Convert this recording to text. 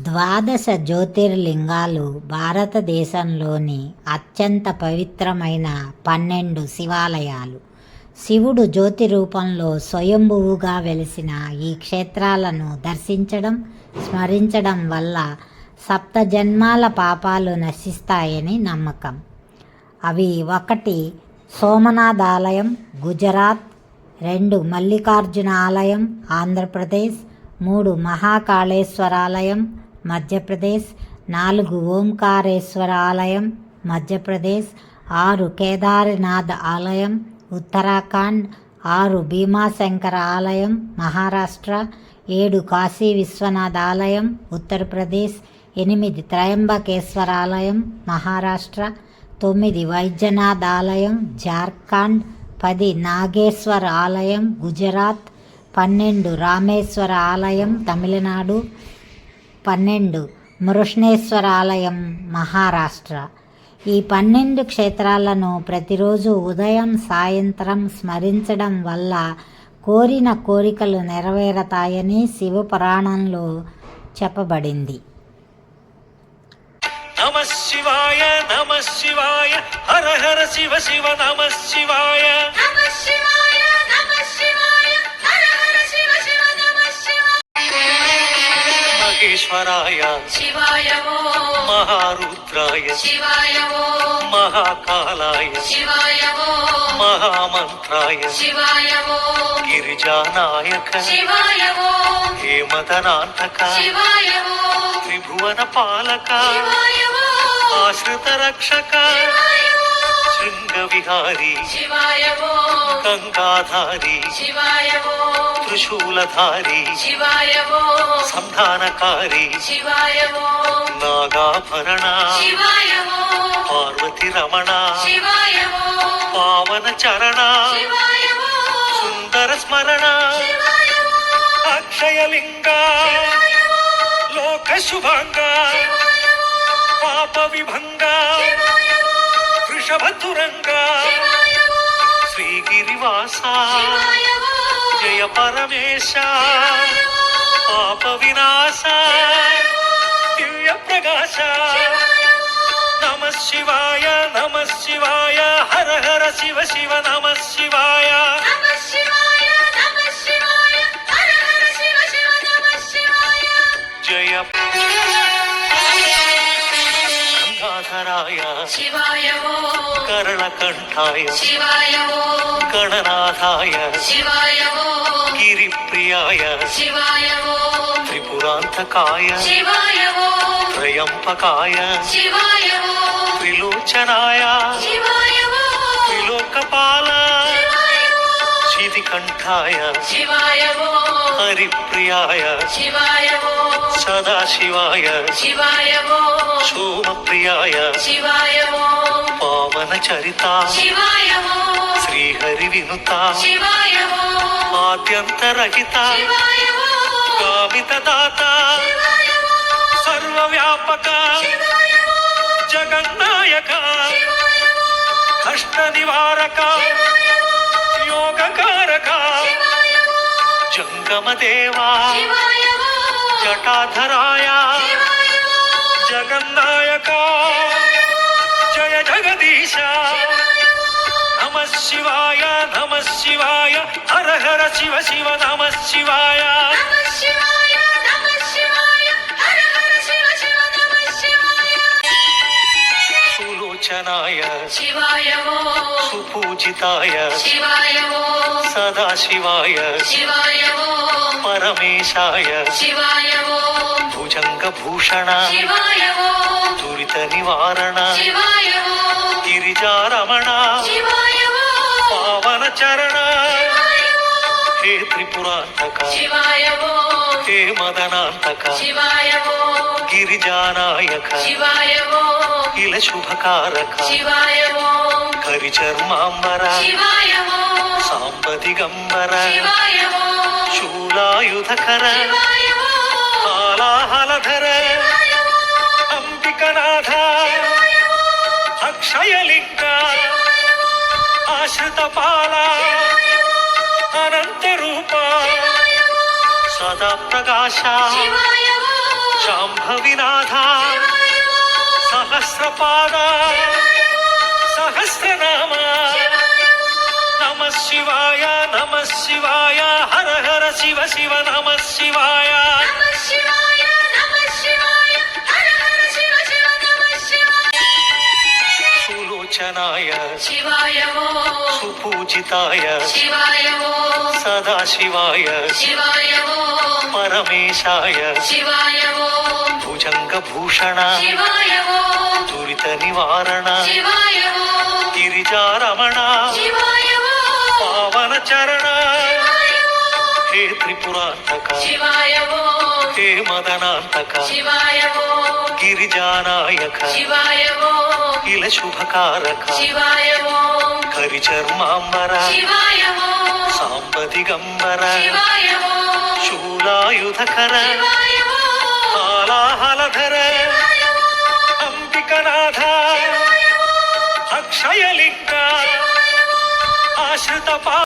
ద్వాదశ జ్యోతిర్లింగాలు భారతదేశంలోని అత్యంత పవిత్రమైన 12 శివాలయాలు. శివుడు జ్యోతి రూపంలో స్వయంభువుగా వెలిసిన ఈ క్షేత్రాలను దర్శించడం, స్మరించడం వల్ల సప్తజన్మాల పాపాలు నశిస్తాయని నమ్మకం. అవి 1 సోమనాథ్ ఆలయం గుజరాత్, 2 మల్లికార్జున ఆలయం ఆంధ్రప్రదేశ్, 3 మహాకాళేశ్వర ఆలయం మధ్యప్రదేశ్, 4 ఓంకారేశ్వర ఆలయం మధ్యప్రదేశ్, 6 కేదార్నాథ్ ఆలయం ఉత్తరాఖండ్, 6 భీమాశంకర ఆలయం మహారాష్ట్ర, 7 కాశీ విశ్వనాథ్ ఆలయం ఉత్తరప్రదేశ్, 8 త్రయంబకేశ్వర ఆలయం మహారాష్ట్ర, 9 వైద్యనాథ్ ఆలయం జార్ఖండ్, 10 నాగేశ్వర్ ఆలయం గుజరాత్, 12 రామేశ్వర ఆలయం తమిళనాడు, 12 మృష్ణేశ్వర ఆలయం మహారాష్ట్ర. ఈ 12 క్షేత్రాలను ప్రతిరోజు ఉదయం సాయంత్రం స్మరించడం వల్ల కోరిన కోరికలు నెరవేరతాయని శివపురాణంలో చెప్పబడింది. నమః శివాయ నమః శివాయ హర హర శివ శివ నమః శివాయ నమః శివాయ నమః శివాయ హర హర శివ శివ నమః శివాయ మహేశ్వరాయ శివాయ ఓం మహారుద్రాయ శివాయ ఓం మహాకాలాయ శివాయ ఓం మహామంత్రాయ శివాయ ఓం గిరిజానాయక శివాయ ఓం హేమదనాంతక శివాయ ఓం త్రిభువన పాలక శివాయ ఓం ఆశ్రిత రక్షక శివాయ ఓం శృంగ విహారీ శివాయ ఓం గంగాధారి శివాయ ఓం త్రిశూలధారి శివాయ ఓం సంధానకారి శివాయ ఓం నాగాభరణ శివాయ ఓం పార్వతి రమణ శివాయ ఓం పావన చరణ శివాయ ఓం సుందర స్మరణ శివాయ ఓం అక్షయలింగ శివాయ ఓం లోక శుభంగ శివాయ ఓం పాప విభంగ శివాయ ఓం వృషభతురంగ శివాయ ఓం శ్రీగిరివాస శివాయ ఓం జయ పరమేశ శివాయ ఓం పాప వినాశ దివ్య ప్రకాశ నమః శివాయ నమః శివాయ హర హర శివ శివ నమః శివాయ నమః శివాయ నమః శివాయ హర హర శివ శివ నమః శివాయ జయ గంగాధరాయ శివాయ ఓం కరణకంఠాయ శివాయ ఓం గణనాథాయ శివాయ ఓం గిరిప్రియాయ శివాయ ఓం త్రిపురాంతకాయ శివాయ ఓం త్రయంబకాయ శివాయ ఓం త్రిలోచనాయ శివాయ ఓం త్రిలోకపాల శివాయ ఓం శితికంఠాయ శివాయ ఓం హరిప్రియాయ శివాయ ఓం సదాశివాయ శివాయ ఓం సోమప్రియాయ శివాయ ఓం పావన చరిత శివాయ ఓం శ్రీహరి వినుత శివాయ ఓం ఆద్యంతరహిత శివాయ ఓం కామిత దాత శివాయ ఓం సర్వవ్యాపక శివాయ ఓం జగన్నాయక శివాయ ఓం కష్ట నివారక శివాయ ఓం యోగకారక శివాయ ఓం జంగమ దేవా శివాయ ఓం జటాధరాయ శివాయ ఓం జగన్నాయక జయ జగదీశ నమః శివాయ నమః శివాయ హర హర శివ శివ నమః శివాయ నమః శివాయ నమః శివాయ హర హర శివ శివ నమః శివాయ సులోచనాయ శివాయ ఓం సుపూజితాయ శివాయ ఓం సదాశివాయ శివాయ ఓం పరమేశాయ శివాయ ఓం భుజంగ భూషణ శివాయ ఓం దురిత నివారణ శివాయ ఓం గిరిజారమణ శివాయ ఓం పావన చరణ శివాయ ఓం హే త్రిపురాంతక శివాయ ఓం హే మదనాంతక శివాయ ఓం గిరిజానాయక శివాయ ఓం ఇల శుభకారక శివాయ ఓం కరి చర్మాంబర శివాయ ఓం సాంబ దిగంబర శివాయ ఓం శూలాయుధకర శివాయ ఓం హాలాహలధర శివాయ ఓం అంబికనాథ శివాయ ఓం అక్షయలింగ శివాయ ఓం ఆశ్రిత పాల శివాయ ఓం అనంత రూప శివాయ ఓం సదా ప్రకాశ శివాయ ఓం శాంభవినాథ సహస్రపాద సహస్రనామ నమ శివాయ నమ శివాయ హర హర శివ శివ నమ శివాయ సులోచనాయ శివాయ ఓం సుపూజితాయ శివాయ ఓం సదాశివాయ శివాయ ఓం పరమేశాయ శివాయ ఓం భుజంగభూషణ శివాయ ఓం దురిత నివారణ శివాయ ఓం గిరిజారమణ శివాయ ఓం పావన చరణ హే త్రిపురాంతక శివాయ ఓం హే మదనాంతక శివాయ ఓం గిరిజానాయక శివాయ ఓం ఇల శుభకారక శివాయ ఓం కరిచర్మాంబర శివాయ ఓం సాంబదిగంబర శివాయ ఓం శూలాయుధకర శివాయ ఓం హాలాహలధర అంబికనాథ అక్షయలింగ ఆశ్రిత